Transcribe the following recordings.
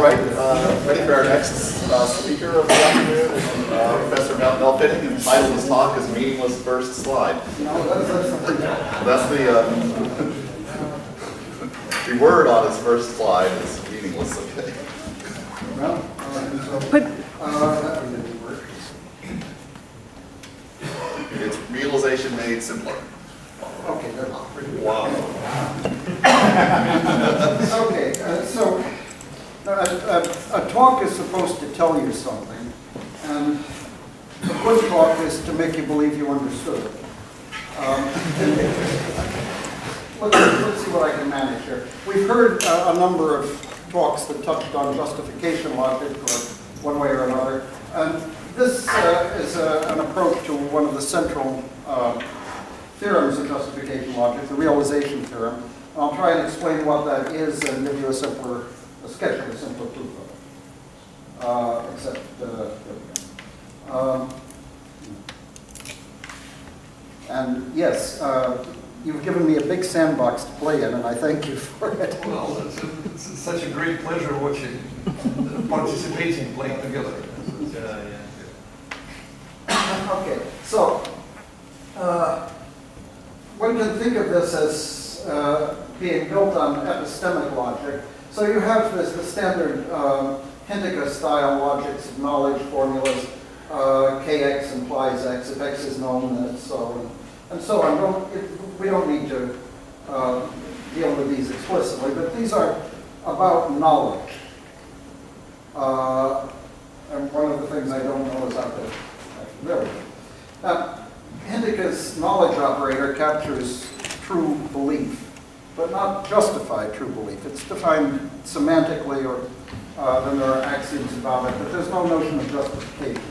All right, ready for our next speaker of the afternoon, Professor Melvin, who titled his talk as Meaningless First Slide. That's the word on his first slide is meaningless, okay? Well, that didn't work. It's realization made simpler. Okay, that's pretty good. Wow. Okay, so a talk is supposed to tell you something, and a good talk is to make you believe you understood it. Let's see what I can manage here. We've heard a number of talks that touched on justification logic, or one way or another, and this is an approach to one of the central theorems of justification logic, the realization theorem. I'll try and explain what that is and give you a sketch of a simpler proof of it. And yes, you've given me a big sandbox to play in, and I thank you for it. Well, it's such a great pleasure watching, participating, playing together. Okay, so one can think of this as being built on epistemic logic. So you have the standard Hinticke-style logics of knowledge formulas. Kx implies x. If x is known, then it's so, and so on. We don't need to deal with these explicitly, but these are about knowledge. And one of the things I don't know is out there. There we go. Now, Hinticke's knowledge operator captures true belief, but not justified true belief. It's defined semantically, or then there are axioms about it, but there's no notion of justification.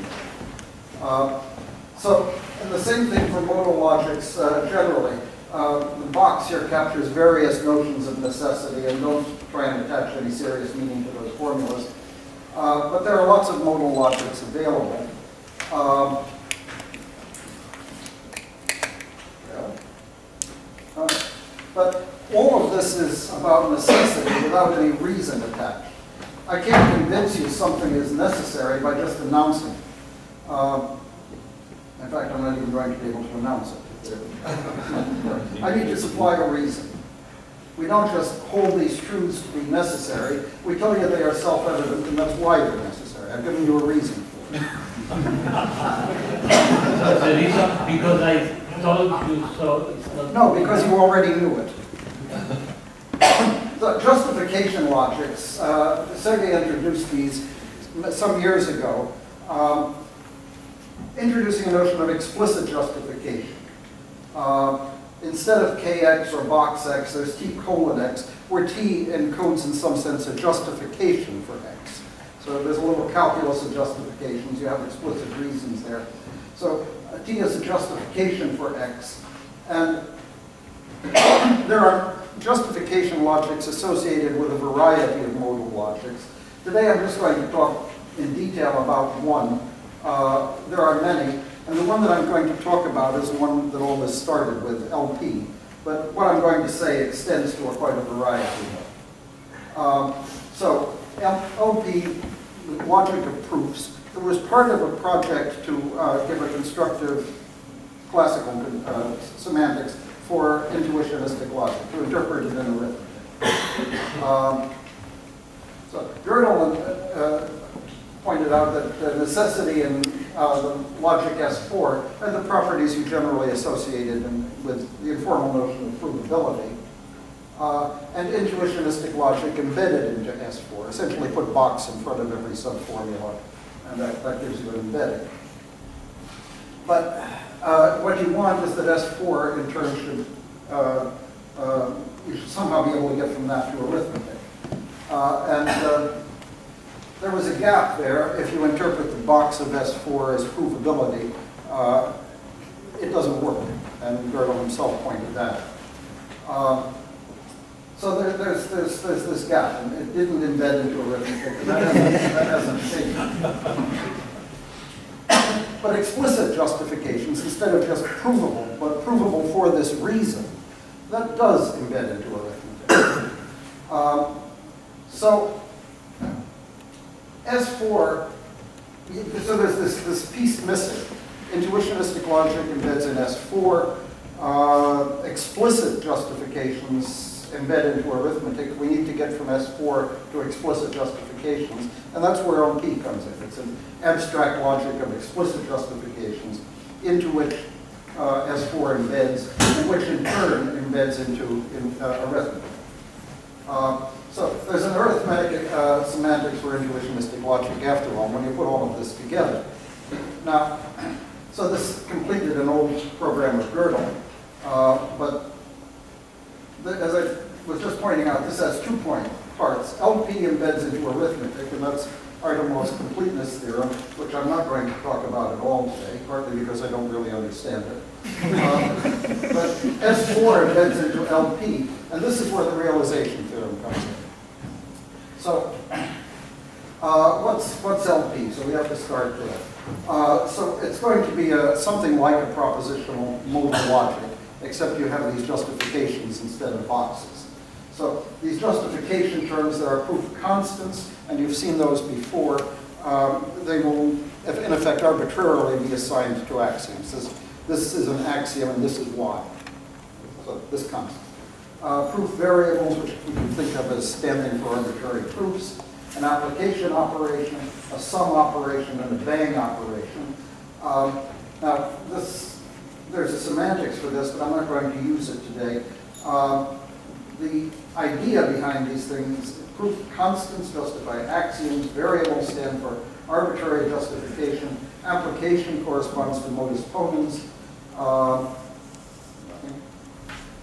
And the same thing for modal logics generally. The box here captures various notions of necessity, and don't try and attach any serious meaning to those formulas. But there are lots of modal logics available. But all of this is about necessity without any reason attached. I can't convince you something is necessary by just announcing. In fact, I'm not even going to be able to announce it. I need to supply a reason. We don't just hold these truths to be necessary. We tell you they are self-evident, and that's why they're necessary. I've given you a reason for it. That's the reason because I told you so. It's not no, because you already knew it. The justification logics, Sergey introduced these some years ago, introducing a notion of explicit justification. Instead of kx or box x, there's t colon x, where t encodes in some sense a justification for x. So there's a little calculus of justifications. You have explicit reasons there. So t is a justification for x. And there are justification logics associated with a variety of modal logics. Today I'm just going to talk in detail about one. There are many, and the one that I'm going to talk about is one that all this started with, LP. But what I'm going to say extends to quite a variety. So LP, logic of proofs, it was part of a project to give a constructive classical semantics for intuitionistic logic, to interpret it in arithmetic. So Gödel pointed out that the necessity in the logic S4 and the properties you generally associated with the informal notion of provability, and intuitionistic logic embedded into S4, essentially put box in front of every subformula, and that gives you an embedding. But what you want is that S4 in turn should, you should somehow be able to get from that to arithmetic. There was a gap there. If you interpret the box of S4 as provability, it doesn't work, and Gödel himself pointed that out. So there's this gap, and it didn't embed into arithmetic, and that hasn't changed. But explicit justifications, instead of just provable, but provable for this reason, that does embed into arithmetic. So S4, so there's this piece missing. Intuitionistic logic embeds in S4. Explicit justifications embed into arithmetic. We need to get from S4 to explicit justifications, and that's where LP comes in. It's an abstract logic of explicit justifications into which S4 embeds, and which in turn embeds into arithmetic. So there's an arithmetic semantics for intuitionistic logic after all, when you put all of this together. Now, so this completed an old program of Gödel, but as I was just pointing out, this has 2 parts. LP embeds into arithmetic, and that's Artemov's completeness theorem, which I'm not going to talk about at all today, partly because I don't really understand it. But S4 embeds into LP, and this is where the realization theorem comes in. So what's LP? So we have to start there. So it's going to be something like a propositional modal logic, except you have these justifications instead of boxes. So these justification terms, there are proof constants, and you've seen those before. They will, in effect, arbitrarily be assigned to axioms. This is an axiom, and this is y. So this constant. Proof variables, which we can think of as standing for arbitrary proofs. An application operation, a sum operation, and a bang operation. Now, there's a semantics for this, but I'm not going to use it today. The idea behind these things, proof constants justify axioms, variables stand for arbitrary justification, application corresponds to modus ponens,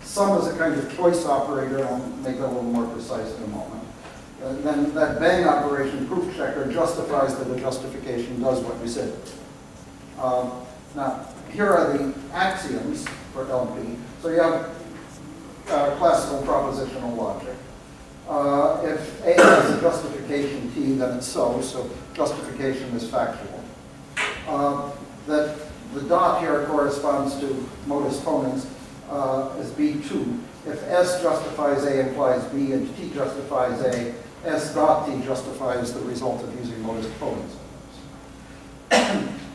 sum is a kind of choice operator, and I'll make that a little more precise in a moment. And then that bang operation, proof checker, justifies that the justification does what we said. Now, here are the axioms for LP. So you have classical propositional logic. If A has a justification T, then it's so justification is factual. That the dot here corresponds to modus ponens is B2. If S justifies A implies B and T justifies A, S dot T justifies the result of using modus ponens.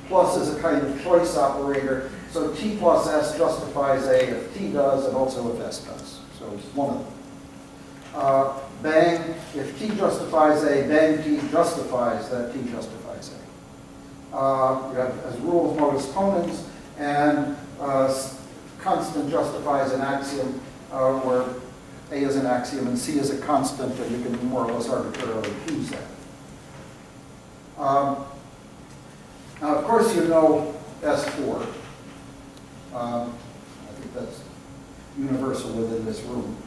Plus is a kind of choice operator. So T plus S justifies A if T does, and also if S does. So it's one of them. Bang, if T justifies A, bang T justifies that T justifies A. You have as rules modus ponens, and constant justifies an axiom, where A is an axiom and C is a constant, and you can more or less arbitrarily choose that. Now, of course, you know S4. I think that's universal within this room.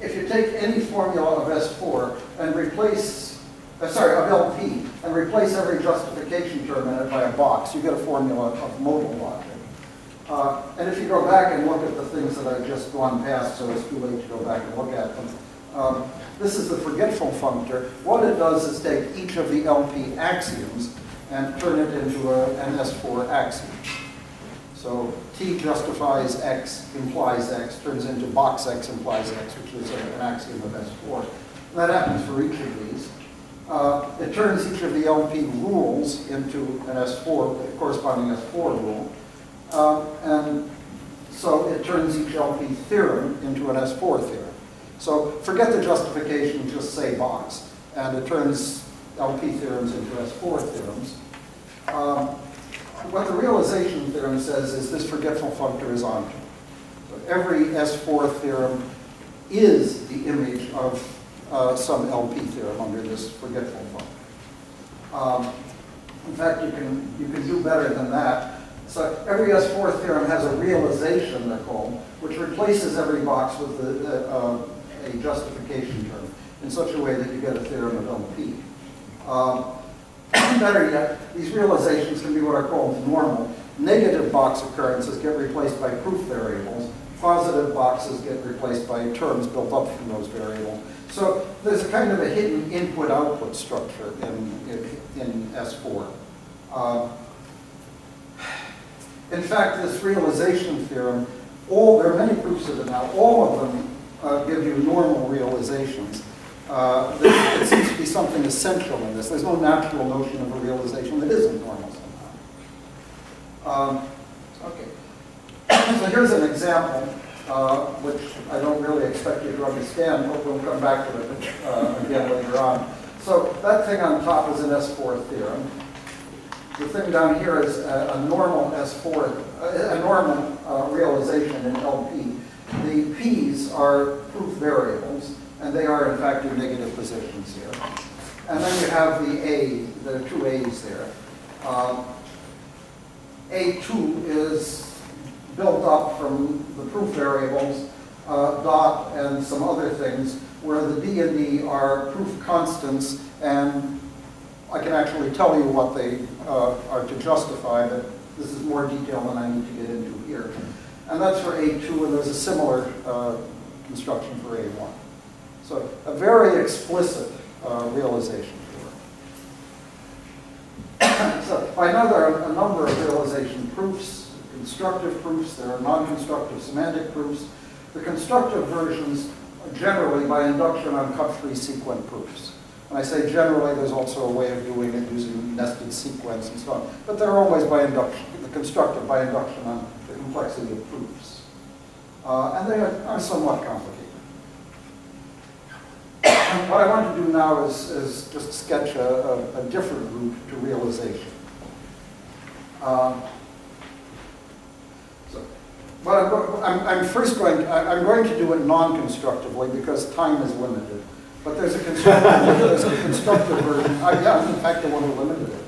If you take any formula of S4 and replace, of LP, and replace every justification term in it by a box, you get a formula of modal logic. And if you go back and look at the things that I've just gone past, so it's too late to go back and look at them, this is the forgetful functor. What it does is take each of the LP axioms and turn it into an S4 axiom. So T justifies X implies X, turns into box X implies X, which is an axiom of S4. And that happens for each of these. It turns each of the LP rules into an S4, a corresponding S4 rule. And so it turns each LP theorem into an S4 theorem. So forget the justification, just say box. And it turns LP theorems into S4 theorems. What the realization theorem says is this forgetful functor is onto. So every S4 theorem is the image of some LP theorem under this forgetful functor. In fact, you can do better than that. So every S4 theorem has a realization, they're called, which replaces every box with a justification term in such a way that you get a theorem of LP. Better yet, these realizations can be what are called normal. Negative box occurrences get replaced by proof variables. Positive boxes get replaced by terms built up from those variables. So there's a kind of a hidden input-output structure in S4. In fact, this realization theorem, there are many proofs of it now. All of them give you normal realizations. There seems to be something essential in this. There's no natural notion of a realization that isn't normal somehow. Okay. So here's an example, which I don't really expect you to understand, but we'll come back to it again later on. So that thing on top is an S4 theorem. The thing down here is a normal S4, a normal realization in LP. The P's are proof variables, and they are in fact your negative positions here. And then you have the A, the two A's there. A2 is built up from the proof variables, dot and some other things, where the D and D are proof constants, and I can actually tell you what they are to justify, but this is more detail than I need to get into here. And that's for A2, and there's a similar construction for A1. So a very explicit realization for it. So I know there are a number of realization proofs, constructive proofs, there are non-constructive semantic proofs. The constructive versions are generally by induction on cut-free sequent proofs. When I say generally, there's also a way of doing it using nested sequence and so on. But they're always by induction, the constructive by induction on the complexity of proofs. And they are somewhat complicated. What I want to do now is just sketch a different route to realization. I'm going to do it non-constructively because time is limited. But there's a constructive version. Yeah, I'm in fact the one who limited it.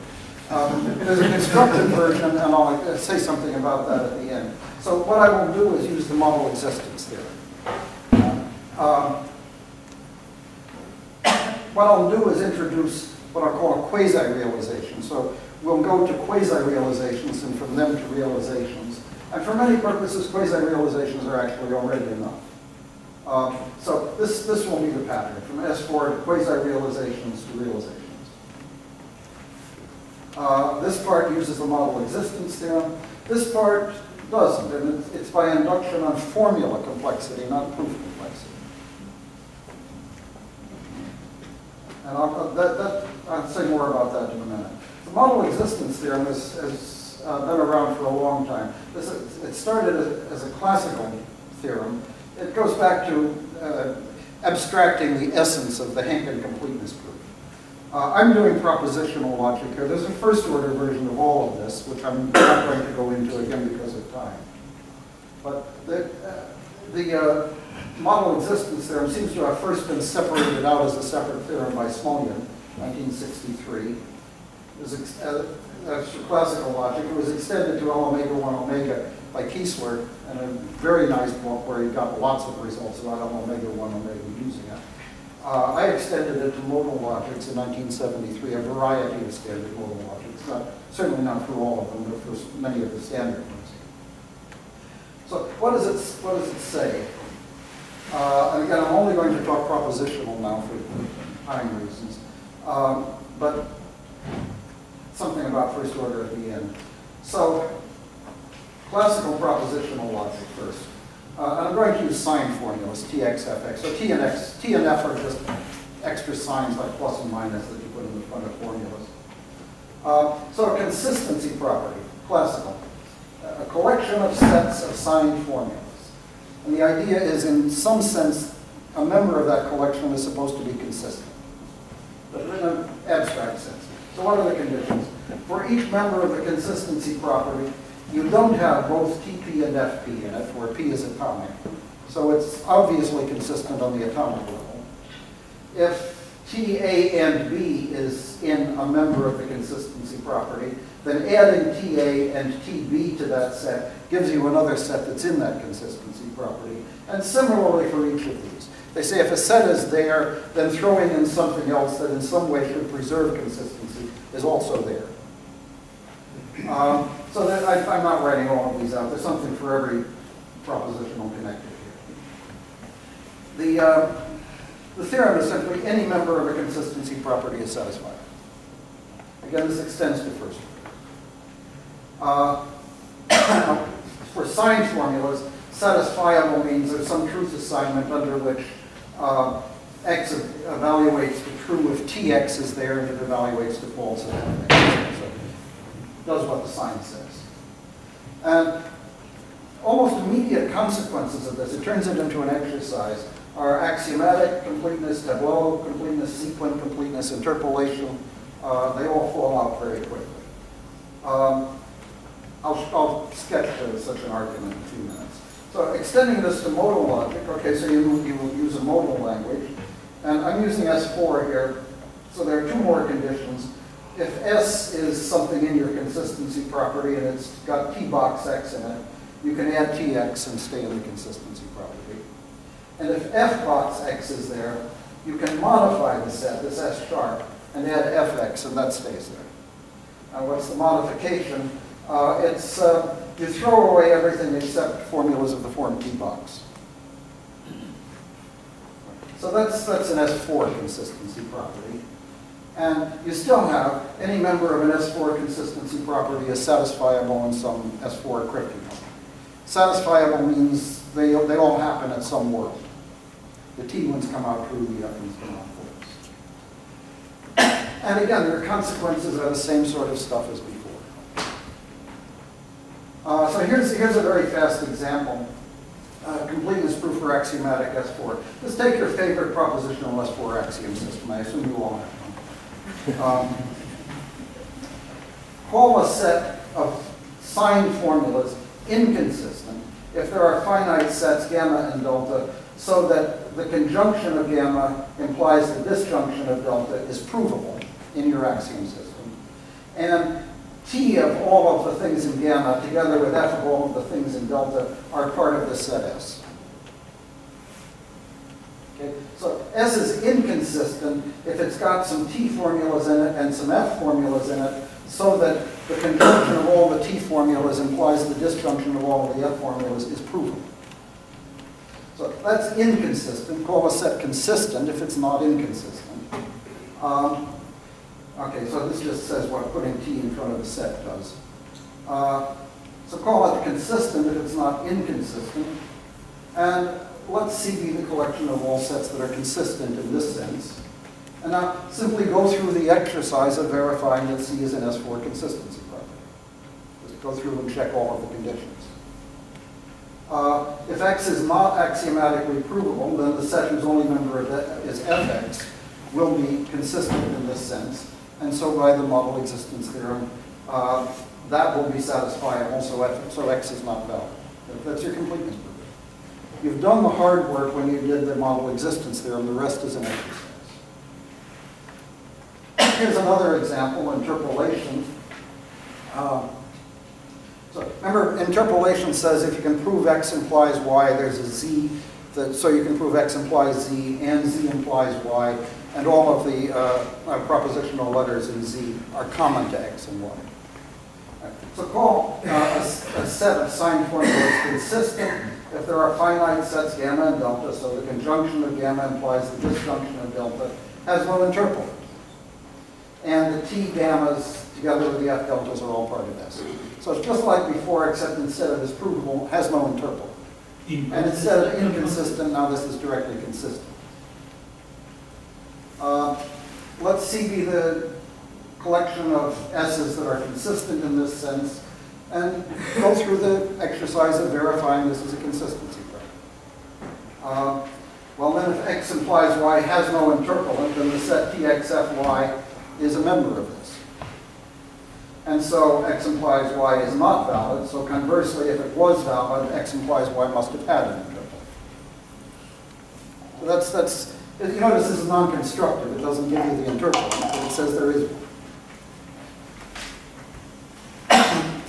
There's a constructive version, and I'll say something about that at the end. So what I will do is use the model existence theory. What I'll do is introduce what I'll call a quasi-realization. So we'll go to quasi-realizations and from them to realizations. And for many purposes, quasi-realizations are actually already enough. So this will be the pattern, from S4 to quasi-realizations to realizations. This part uses the model existence theorem. This part doesn't, and it's by induction on formula complexity, not proof complexity. And I'll say more about that in a minute. The model existence theorem has been around for a long time. It started as a classical theorem. It goes back to abstracting the essence of the Hankin completeness proof. I'm doing propositional logic here. There's a first-order version of all of this, which I'm not going to go into again because of time. But the model existence theorem seems to have first been separated out as a separate theorem by Smolyan, 1963. That's for classical logic. It was extended to L omega 1 omega by Kiesler, and a very nice book where he got lots of results about L omega 1 omega using it. I extended it to modal logics in 1973, a variety of standard modal logics. Certainly not for all of them, but for many of the standard ones. So what does it say? And again, I'm only going to talk propositional now for time reasons. But something about first order at the end. So classical propositional logic first. And I'm going to use sign formulas, Tx, Fx. So T and F are just extra signs like plus and minus that you put in the front of formulas. So a consistency property, classical. A collection of sets of signed formulas. And the idea is, in some sense, a member of that collection is supposed to be consistent. But in an abstract sense. So what are the conditions? For each member of the consistency property, you don't have both TP and FP in it, where P is atomic. So it's obviously consistent on the atomic level. If TA and B is in a member of the consistency property, then adding TA and TB to that set gives you another set that's in that consistency property. And similarly for each of these. They say if a set is there, then throwing in something else that in some way should preserve consistency is also there. So that I'm not writing all of these out. There's something for every propositional connector here. The theorem is simply any member of a consistency property is satisfied. Again, this extends to first order. For sign formulas, satisfiable means there's some truth assignment under which X evaluates to true if Tx is there, and it evaluates to false if Fx. So it does what the sign says. And almost immediate consequences of this, it turns it into an exercise, are axiomatic completeness, tableau completeness, sequent completeness, interpolation. They all fall out very quickly. I'll sketch such an argument in a few minutes. So extending this to modal logic, okay, so you will use a modal language. And I'm using S4 here, so there are two more conditions. If S is something in your consistency property and it's got T box X in it, you can add Tx and stay in the consistency property. And if F box X is there, you can modify the set, this S sharp, and add Fx, and that stays there. Now what's the modification? You throw away everything except formulas of the form T box. So that's an S4 consistency property. And you still have any member of an S4 consistency property is satisfiable in some S4 cryptic. Satisfiable means they all happen at some world. The T ones come out true, the F ones come out false. And again, their consequences are the same sort of stuff as before. So here's a very fast example. Completeness proof for axiomatic S4. Just take your favorite propositional S4 axiom system. I assume you all have one. Call a set of signed formulas inconsistent if there are finite sets gamma and delta, so that the conjunction of gamma implies the disjunction of delta is provable in your axiom system. And T of all of the things in gamma together with F of all of the things in delta are part of the set S. Okay? So S is inconsistent if it's got some T formulas in it and some F formulas in it, so that the conjunction of all the T formulas implies the disjunction of all of the F formulas is provable. So that's inconsistent. Call a set consistent if it's not inconsistent. Okay, so this just says what putting T in front of a set does. So call it consistent if it's not inconsistent. And let C be the collection of all sets that are consistent in this sense. And now simply go through the exercise of verifying that C is an S4 consistency property. Just go through and check all of the conditions. If X is not axiomatically provable, then the set whose only member is Fx will be consistent in this sense. And so by the model existence theorem, that will be satisfiable, so X is not valid. That's your completeness proof. You've done the hard work when you did the model existence theorem. The rest is an exercise. Here's another example, interpolation. So remember, interpolation says if you can prove X implies Y, there's a Z. So you can prove X implies Z and Z implies Y. And all of the propositional letters in Z are common to X and Y. So call a set of signed formulas consistent if there are finite sets gamma and delta, so the conjunction of gamma implies the disjunction of delta, has no interpolate. And the T gammas together with the F deltas are all part of S. So it's just like before, except instead of is provable, has no interpolate. And instead of inconsistent, now this is directly consistent. Let C be the collection of S's that are consistent in this sense, and go through the exercise of verifying this is a consistency problem. Well, then if X implies Y has no interpolant, then the set TXFY is a member of this. And so X implies Y is not valid, so conversely, if it was valid, X implies Y must have had an interpolant. So that's you notice this is non-constructive. It doesn't give you the interpolant, but it says there is one.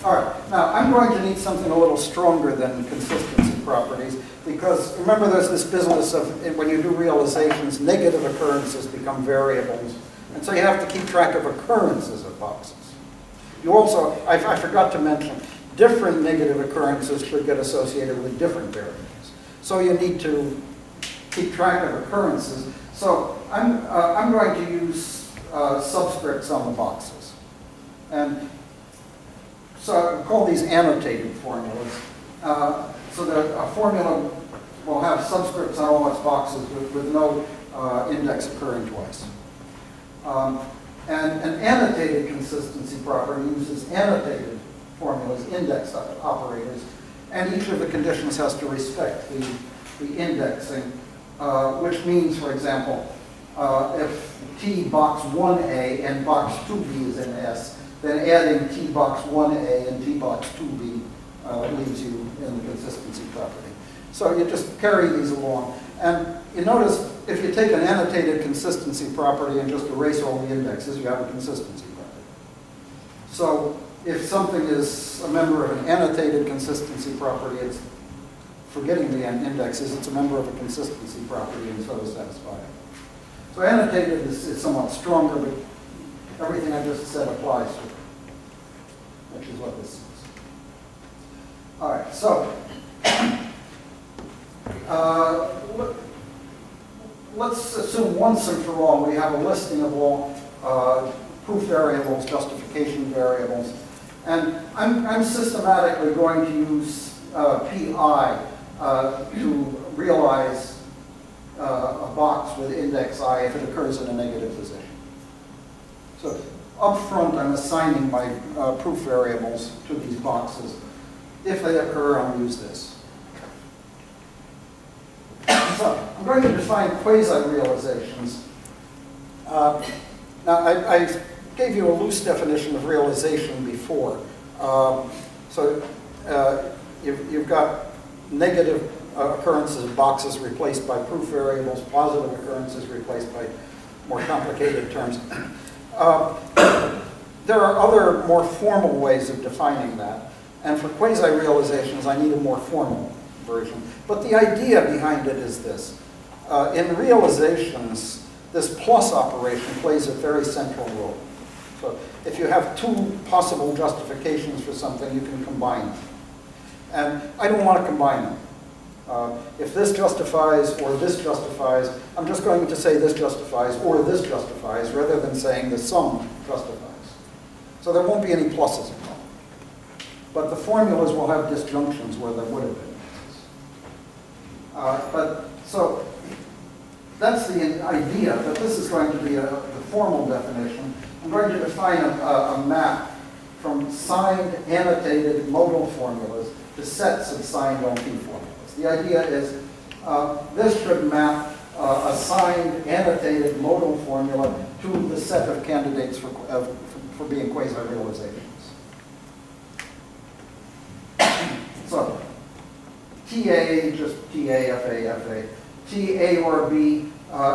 All right, now I'm going to need something a little stronger than consistency properties, because remember there's this business of when you do realizations, negative occurrences become variables, and so you have to keep track of occurrences of boxes. You also, I forgot to mention, different negative occurrences should get associated with different variables. So you need to keep track of occurrences. So I'm going to use subscripts on the boxes. And so I call these annotated formulas. So that a formula will have subscripts on all its boxes with no index occurring twice. And an annotated consistency property uses annotated formulas, index operators, and each of the conditions has to respect the indexing, which means, for example, if T box 1A and box 2B is in S, then adding T box 1A and T box 2B leaves you in the consistency property. So you just carry these along. And you notice if you take an annotated consistency property and just erase all the indexes, you have a consistency property. So if something is a member of an annotated consistency property, it's forgetting the indexes, it's a member of a consistency property and so is satisfied. So annotated is somewhat stronger, but everything I just said applies to it, which is what this is. All right, so let's assume once and for all we have a listing of all proof variables, justification variables, and I'm systematically going to use PI to realize a box with index I if it occurs in a negative position. So up front, I'm assigning my proof variables to these boxes. If they occur, I'll use this. So I'm going to define quasi-realizations. Now, I gave you a loose definition of realization before. You've got negative occurrences of boxes replaced by proof variables, positive occurrences replaced by more complicated terms. There are other more formal ways of defining that. And for quasi-realizations, I need a more formal version. But the idea behind it is this. In realizations, this plus operation plays a very central role. So if you have two possible justifications for something, you can combine them. And I don't want to combine them. If this justifies or this justifies, I'm just going to say this justifies or this justifies rather than saying the sum justifies. So there won't be any pluses involved. But the formulas will have disjunctions where there would have been. So that's the idea, that this is going to be the formal definition. I'm going to define a map from signed, annotated modal formulas to sets of signed LP formulas. The idea is this should map a signed, annotated modal formula to the set of candidates for being quasi-realizations. So TA, just TA, FA, FA. TA or B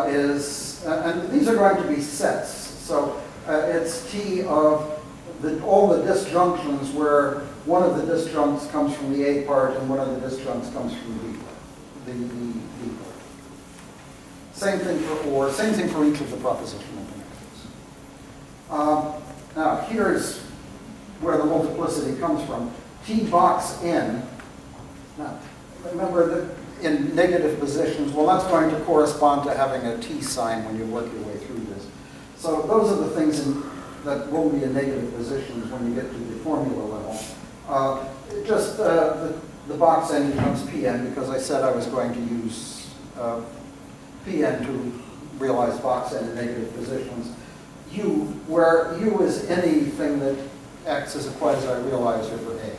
is, and these are going to be sets. So it's T of all the disjunctions where one of the disjuncts comes from the A part and one of the disjuncts comes from the B part, the B part. Same thing for OR, same thing for each of the propositional connectors. Now here's where the multiplicity comes from. T box N. Now remember that in negative positions, well, that's going to correspond to having a T sign when you work your way through this. So those are the things that will be in negative positions when you get to the formula level. The box N becomes Pn because I said I was going to use Pn to realize box N in negative positions. U, where U is anything that acts as a quasi-realizer for A.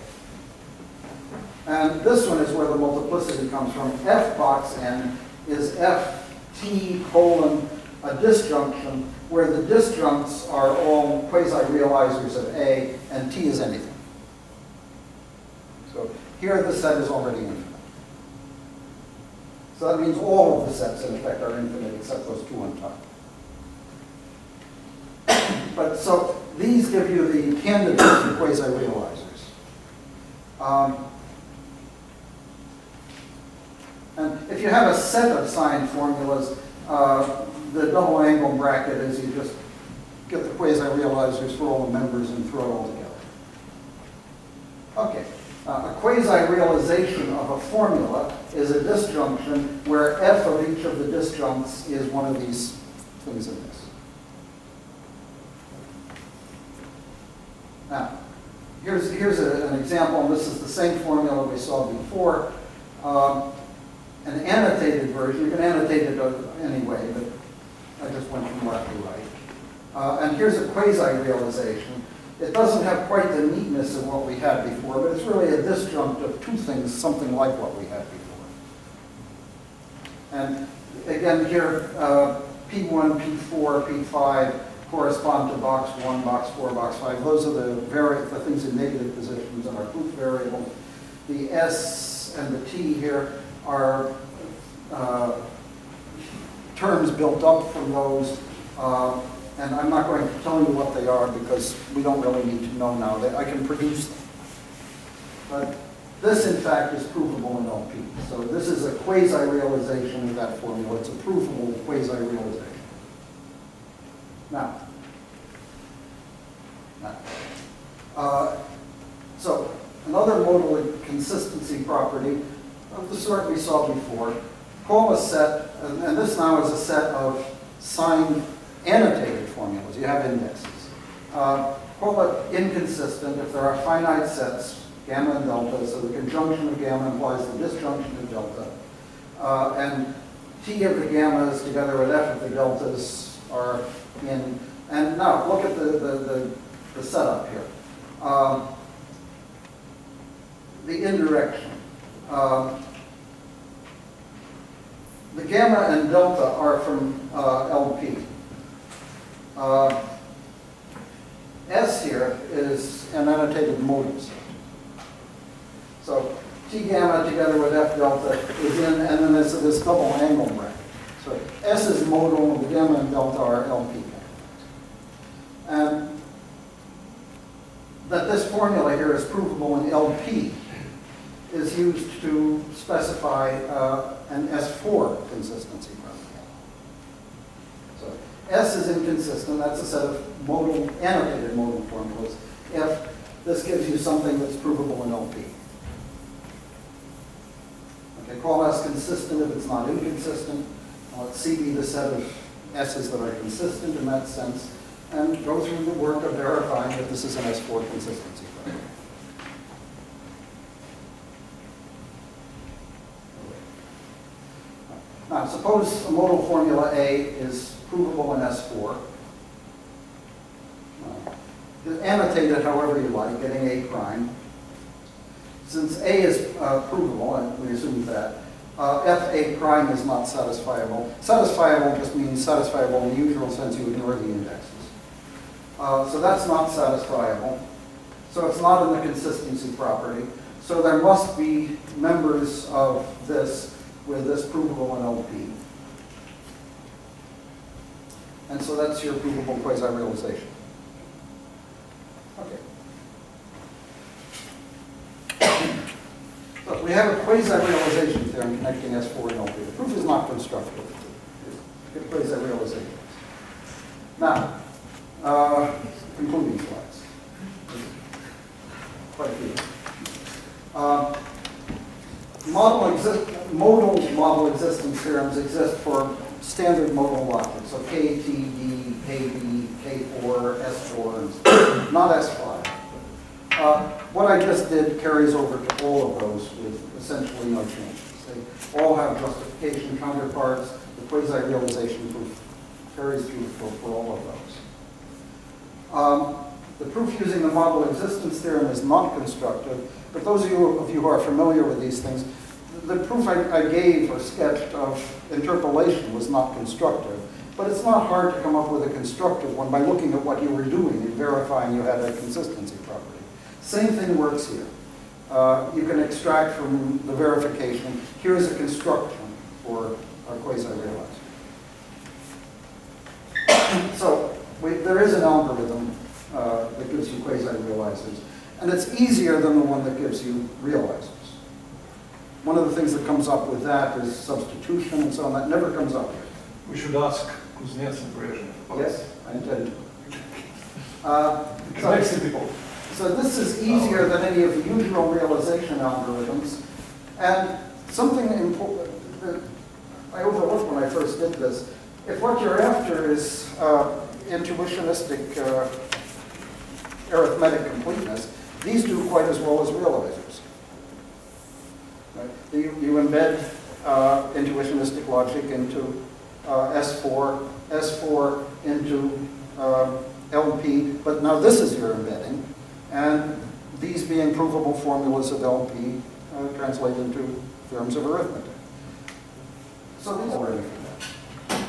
And this one is where the multiplicity comes from. F box N is F T colon a disjunction where the disjuncts are all quasi-realizers of A and T is anything. So here the set is already infinite. So that means all of the sets in effect are infinite except those two on top. But so these give you the candidates for quasi-realizers. And if you have a set of signed formulas, the double angle bracket is you just get the quasi-realizers for all the members and throw it all together. Okay, a quasi-realization of a formula is a disjunction where F of each of the disjuncts is one of these things in this. Now, here's an example, and this is the same formula we saw before. An annotated version, you can annotate it anyway, but I just went from left to right. And here's a quasi-realization. It doesn't have quite the neatness of what we had before, but it's really a disjunct of two things, something like what we had before. And again, here, P1, P4, P5 correspond to box 1, box 4, box 5. Those are the things in negative positions in our proof variable. The S and the T here are terms built up from those. And I'm not going to tell you what they are because we don't really need to know now. I can produce them. But this, in fact, is provable in LP. So this is a quasi-realization of that formula. It's a provable quasi-realization. Now, so another modal consistency property of the sort we saw before. Call a set, and this now is a set of signed annotated formulas. You have indexes. Call it inconsistent if there are finite sets, gamma and delta, so the conjunction of gamma implies the disjunction of delta. And T of the gammas together with F of the deltas are in. And now look at the setup here. The indirection. The gamma and delta are from LP. S here is an annotated modal set. So T gamma together with F delta is in, and then there's this double angle bracket. So S is modal, the gamma and delta are LP. And that this formula here is provable in LP is used to specify an S4 consistency property. So S is inconsistent. That's a set of annotated modal formulas. If this gives you something that's provable in LP. Okay, call S consistent if it's not inconsistent. Let C be the set of S's that are consistent in that sense, and go through the work of verifying that this is an S4 consistency property. Now, suppose a modal formula A is provable in S4. Annotate it however you like, getting A prime. Since A is provable, and we assume that, FA prime is not satisfiable. Satisfiable just means satisfiable in the usual sense you ignore the indexes. So that's not satisfiable. So it's not in the consistency property. So there must be members of this with this provable in LP. And so that's your provable quasi-realization. Okay. So we have a quasi-realization theorem connecting S4 and LP. The proof is not constructive. It's a quasi-realization. Now, concluding slides. Quite a few. Modal model existence theorems exist for standard modal logic. So K, T, D, KB, K4, S4, not S5. What I just did carries over to all of those with essentially no changes. They all have justification counterparts. The quasi-realization proof carries through for all of those. The proof using the model existence theorem is not constructive, but those of you who are familiar with these things, the proof I gave or sketched of interpolation was not constructive, but it's not hard to come up with a constructive one by looking at what you were doing and verifying you had a consistency property. Same thing works here. You can extract from the verification, here's a construction for our quasi-realizer. So there is an algorithm that gives you quasi-realizers, and it's easier than the one that gives you realizers. One of the things that comes up with that is substitution and so on. That never comes up here. We should ask Kuznets and Brezhnev. Yes, I intend to. So this is easier than any of the usual realization algorithms. And something important that I overlooked when I first did this, if what you're after is intuitionistic arithmetic completeness, these do quite as well as realizers. Right? You embed intuitionistic logic into S4, S4 into LP, but now this is your embedding, and these being provable formulas of LP translate into theorems of arithmetic. So these are ready for that.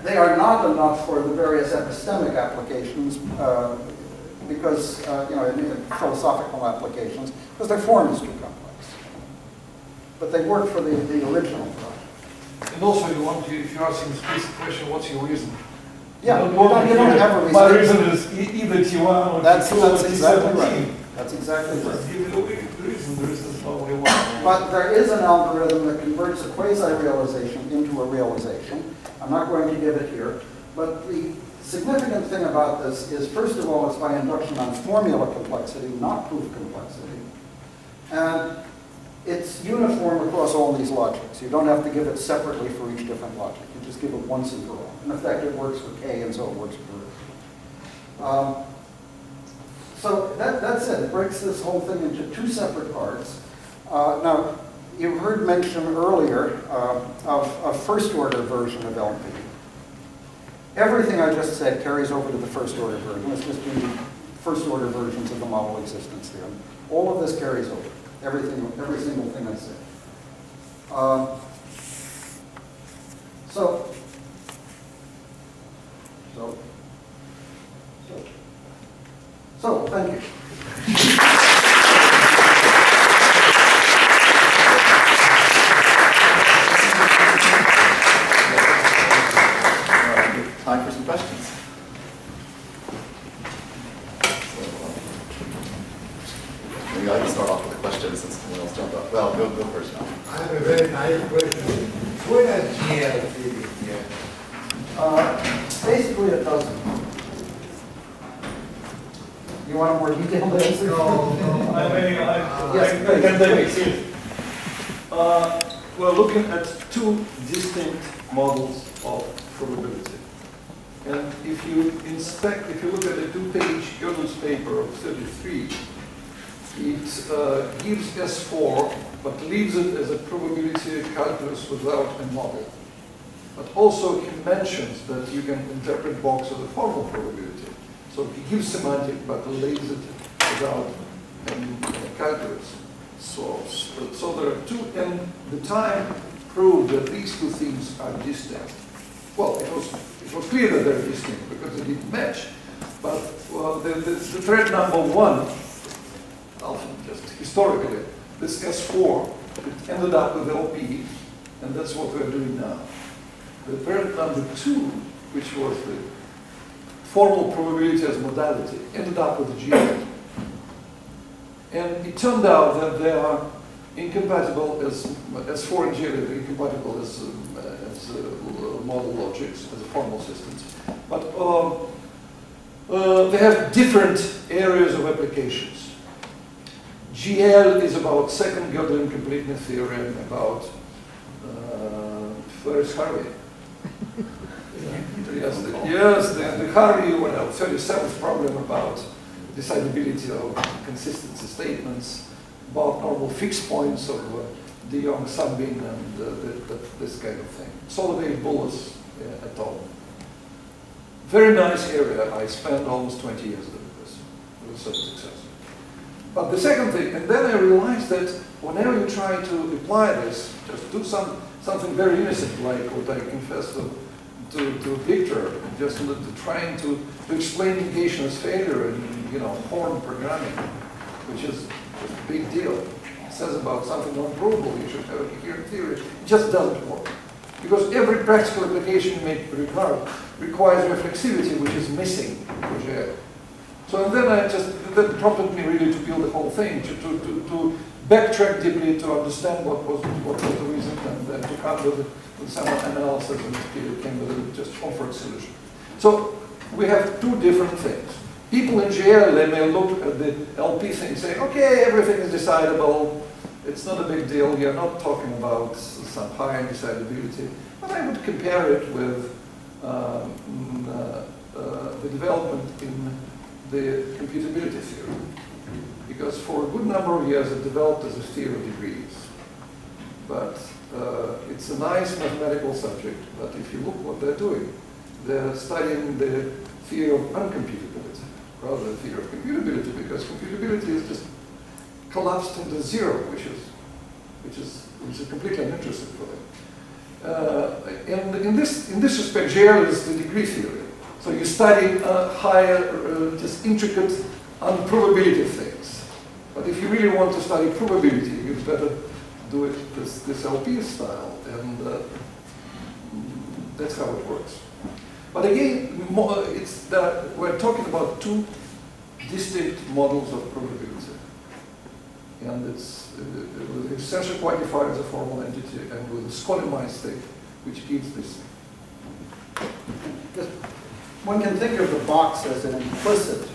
They are not enough for the various epistemic applications because, in philosophical applications, because their form is too complex. But they work for the original project. And also, if you're asking this basic question, what's your reason? Yeah, you don't have a reason. My reason is either T1 or T2 that's or exactly T17. right. That's exactly right. Just give you the reason. The reason is only one. But there is an algorithm that converts a quasi-realization into a realization. I'm not going to give it here. But the significant thing about this is, first of all, it's by induction on formula complexity, not proof complexity. And it's uniform across all these logics. You don't have to give it separately for each different logic. You just give it once and for all. In effect, it works for K, and so it works for So that's it. It breaks this whole thing into two separate parts. Now, you heard mention earlier of a first-order version of LP. Everything I just said carries over to the first-order version. It's just the first-order versions of the model existence theorem. All of this carries over. Every single thing I said. So, thank you. Time for some questions. Maybe I can start off with a question since someone else jumped up. Well, go first now. I have a very nice question. What are GL theories here? Basically, it doesn't. You want a more detailed answer? No, I mean, Yes, I can take it. We're looking at two distinct models of probability. And if you look at the two-page Gödel's paper of 33, it gives S4, but leaves it as a probability calculus without a model. But also he mentions that you can interpret box as a formal probability. So he gives semantic, but leaves it without a calculus. So there are two, and the time proved that these two things are distinct. Well, it was clear that they're distinct because they didn't match. But the thread number one, just historically, this S4, it ended up with LP, and that's what we're doing now. The thread number two, which was the formal probability as modality, ended up with GL. And it turned out that they are incompatible as S4 and GL are incompatible as model logics, as formal systems. But they have different areas of applications. GL is about second Gödel incompleteness theorem, about Ferris Harvey. Yes, the Harvey 37th problem about decidability of consistency statements, about normal fixed points of de Jong Sabin and this kind of thing. Solovey-Bullis et al. Very nice area. I spent almost 20 years doing this. It was such a success. But the second thing, and then I realized that whenever you try to apply this, just do something very innocent, like what I confessed to Victor, just trying to explain negation as failure in Horn programming, which is a big deal. It says about something unprovable, you should have a coherent theory. It just doesn't work. Because every practical application you make requires reflexivity, which is missing for GL. So then that prompted me really to build the whole thing, to backtrack deeply, to understand what was the reason, and then to come with some analysis, and it came with a just comfort solution. So we have two different things. People in GL, they may look at the LP thing and say, okay, everything is decidable, it's not a big deal, you're not talking about some high decidability. But I would compare it with the development in the computability theory. Because for a good number of years it developed as a theory of degrees. but it's a nice mathematical subject. But if you look what they're doing, they're studying the theory of uncomputability rather than theory of computability, because computability is just collapsed into zero, which is completely uninteresting for them. And in this respect, GL is the degree theory. So you study higher, just intricate unprobability things. But if you really want to study probability, you'd better do it this LP style, and that's how it works. But again, it's that we're talking about two distinct models of probability. And it's with the essential quantifier as a formal entity and with the Skolem state, which gives this. One can think of the box as an implicit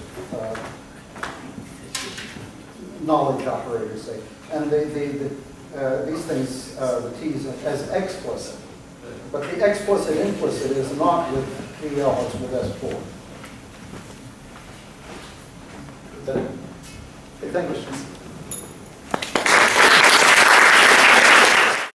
knowledge operator, say, and these things, the T's, as explicit. But the explicit implicit is not with PL, it's with S4. Thank you.